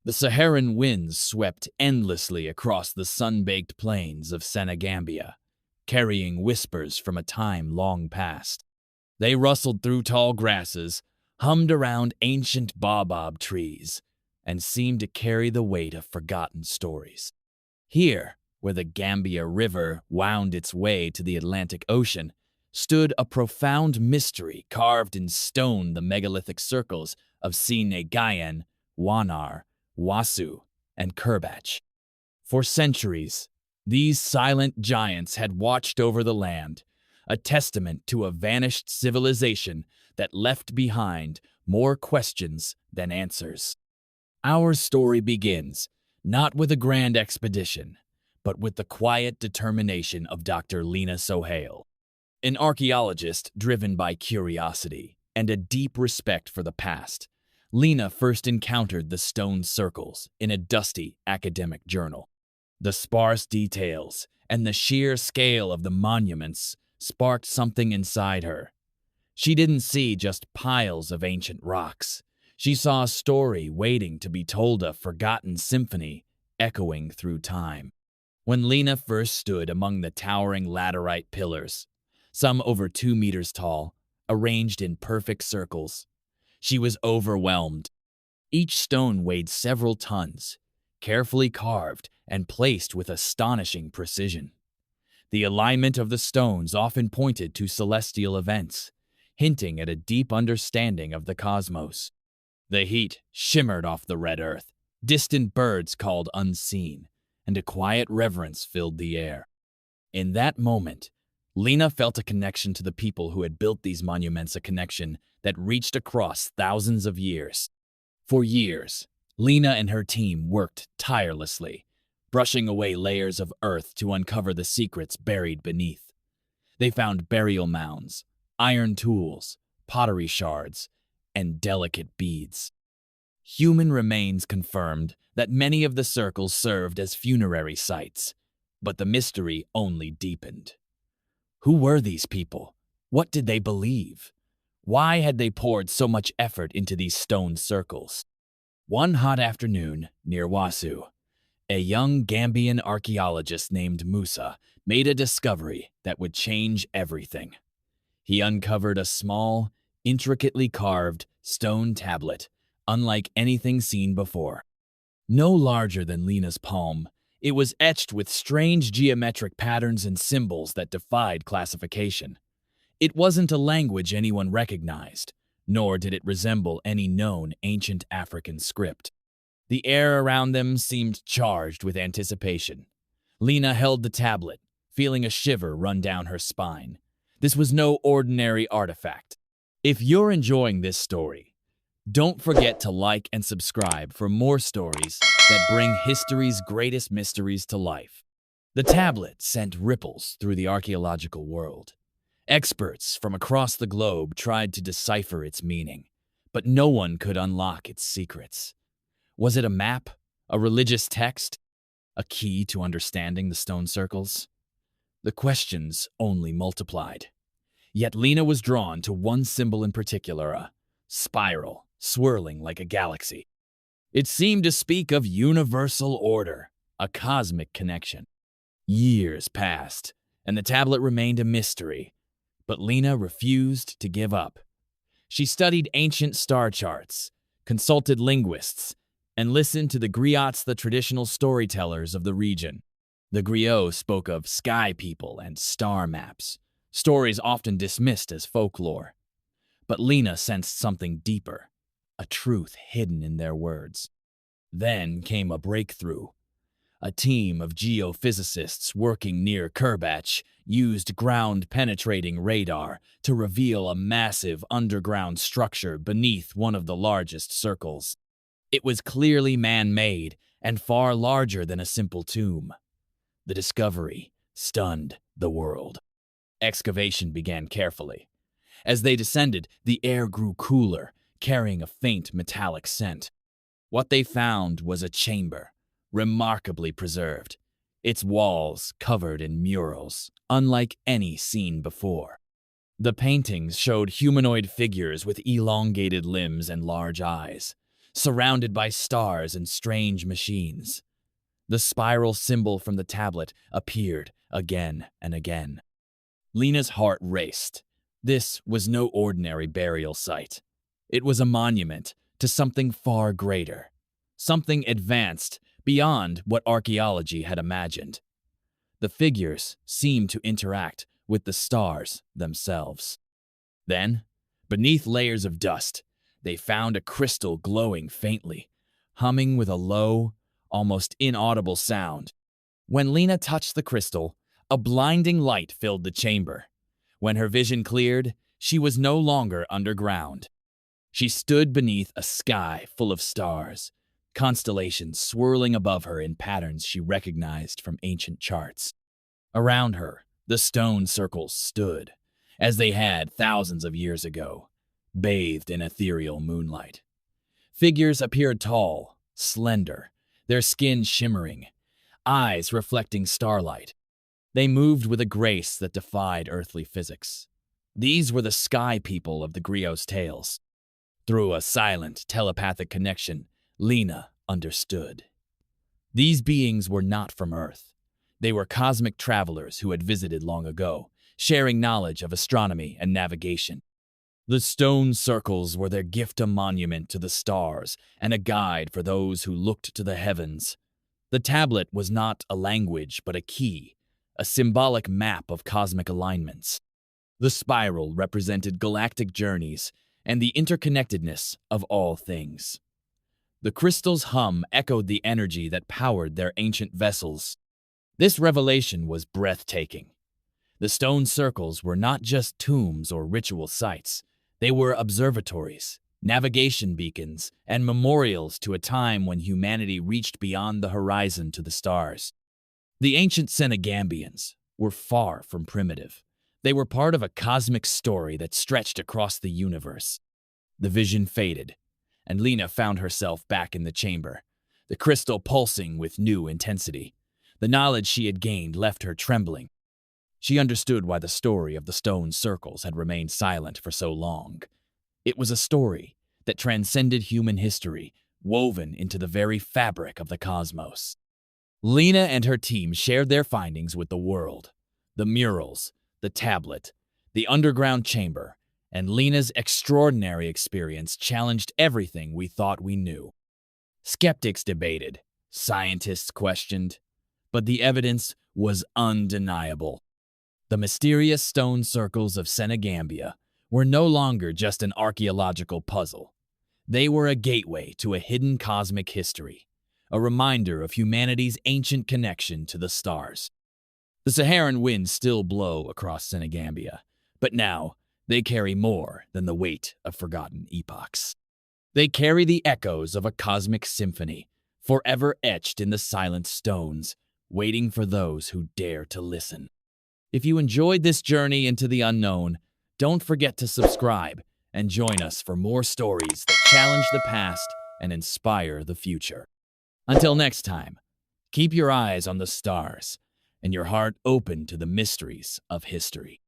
The Saharan winds swept endlessly across the sun-baked plains of Senegambia, carrying whispers from a time long past. They rustled through tall grasses, hummed around ancient baobab trees, and seemed to carry the weight of forgotten stories. Here, where the Gambia River wound its way to the Atlantic Ocean, stood a profound mystery carved in stone, the megalithic circles of Sine Ngayène, Wanar, Wassu, and Kerbatch. For centuries, these silent giants had watched over the land, a testament to a vanished civilization that left behind more questions than answers. Our story begins not with a grand expedition, but with the quiet determination of Dr. Lena Sohail, an archaeologist driven by curiosity and a deep respect for the past. Lena first encountered the stone circles in a dusty academic journal. The sparse details and the sheer scale of the monuments sparked something inside her. She didn't see just piles of ancient rocks. She saw a story waiting to be told, a forgotten symphony echoing through time. When Lena first stood among the towering laterite pillars, some over 2 meters tall, arranged in perfect circles, she was overwhelmed. Each stone weighed several tons, carefully carved and placed with astonishing precision. The alignment of the stones often pointed to celestial events, hinting at a deep understanding of the cosmos. The heat shimmered off the red earth, distant birds called unseen, and a quiet reverence filled the air. In that moment, Lena felt a connection to the people who had built these monuments, a connection that reached across thousands of years. For years, Lena and her team worked tirelessly, brushing away layers of earth to uncover the secrets buried beneath. They found burial mounds, iron tools, pottery shards, and delicate beads. Human remains confirmed that many of the circles served as funerary sites, but the mystery only deepened. Who were these people? What did they believe? Why had they poured so much effort into these stone circles? One hot afternoon near Wassu, a young Gambian archaeologist named Musa made a discovery that would change everything. He uncovered a small, intricately carved stone tablet, unlike anything seen before. No larger than Lena's palm, it was etched with strange geometric patterns and symbols that defied classification. It wasn't a language anyone recognized, nor did it resemble any known ancient African script. The air around them seemed charged with anticipation. Lena held the tablet, feeling a shiver run down her spine. This was no ordinary artifact. If you're enjoying this story, don't forget to like and subscribe for more stories that bring history's greatest mysteries to life. The tablet sent ripples through the archaeological world. Experts from across the globe tried to decipher its meaning, but no one could unlock its secrets. Was it a map, a religious text, a key to understanding the stone circles? The questions only multiplied. Yet Lena was drawn to one symbol in particular, a spiral swirling like a galaxy. It seemed to speak of universal order, a cosmic connection. Years passed, and the tablet remained a mystery, but Lena refused to give up. She studied ancient star charts, consulted linguists, and listened to the griots, the traditional storytellers of the region. The griot spoke of sky people and star maps, stories often dismissed as folklore. But Lena sensed something deeper, a truth hidden in their words. Then came a breakthrough. A team of geophysicists working near Kerbatch used ground-penetrating radar to reveal a massive underground structure beneath one of the largest circles. It was clearly man-made and far larger than a simple tomb. The discovery stunned the world. Excavation began carefully. As they descended, the air grew cooler, carrying a faint metallic scent. What they found was a chamber, remarkably preserved, its walls covered in murals, unlike any seen before. The paintings showed humanoid figures with elongated limbs and large eyes. surrounded by stars and strange machines. The spiral symbol from the tablet appeared again and again. Lena's heart raced. This was no ordinary burial site. It was a monument to something far greater, something advanced beyond what archaeology had imagined. The figures seemed to interact with the stars themselves. Then, beneath layers of dust, they found a crystal glowing faintly, humming with a low, almost inaudible sound. When Lena touched the crystal, a blinding light filled the chamber. When her vision cleared, she was no longer underground. She stood beneath a sky full of stars, constellations swirling above her in patterns she recognized from ancient charts. Around her, the stone circles stood, as they had thousands of years ago, bathed in ethereal moonlight. Figures appeared tall, slender, their skin shimmering, eyes reflecting starlight. They moved with a grace that defied earthly physics. These were the sky people of the griot's tales. Through a silent, telepathic connection, Lena understood. These beings were not from Earth. They were cosmic travelers who had visited long ago, sharing knowledge of astronomy and navigation. The stone circles were their gift, a monument to the stars and a guide for those who looked to the heavens. The tablet was not a language but a key, a symbolic map of cosmic alignments. The spiral represented galactic journeys and the interconnectedness of all things. The crystal's hum echoed the energy that powered their ancient vessels. This revelation was breathtaking. The stone circles were not just tombs or ritual sites. They were observatories, navigation beacons, and memorials to a time when humanity reached beyond the horizon to the stars. The ancient Senegambians were far from primitive. They were part of a cosmic story that stretched across the universe. The vision faded, and Lena found herself back in the chamber, the crystal pulsing with new intensity. The knowledge she had gained left her trembling. She understood why the story of the stone circles had remained silent for so long. It was a story that transcended human history, woven into the very fabric of the cosmos. Lena and her team shared their findings with the world. The murals, the tablet, the underground chamber, and Lena's extraordinary experience challenged everything we thought we knew. Skeptics debated, scientists questioned, but the evidence was undeniable. The mysterious stone circles of Senegambia were no longer just an archaeological puzzle. They were a gateway to a hidden cosmic history, a reminder of humanity's ancient connection to the stars. The Saharan winds still blow across Senegambia, but now they carry more than the weight of forgotten epochs. They carry the echoes of a cosmic symphony, forever etched in the silent stones, waiting for those who dare to listen. If you enjoyed this journey into the unknown, don't forget to subscribe and join us for more stories that challenge the past and inspire the future. Until next time, keep your eyes on the stars and your heart open to the mysteries of history.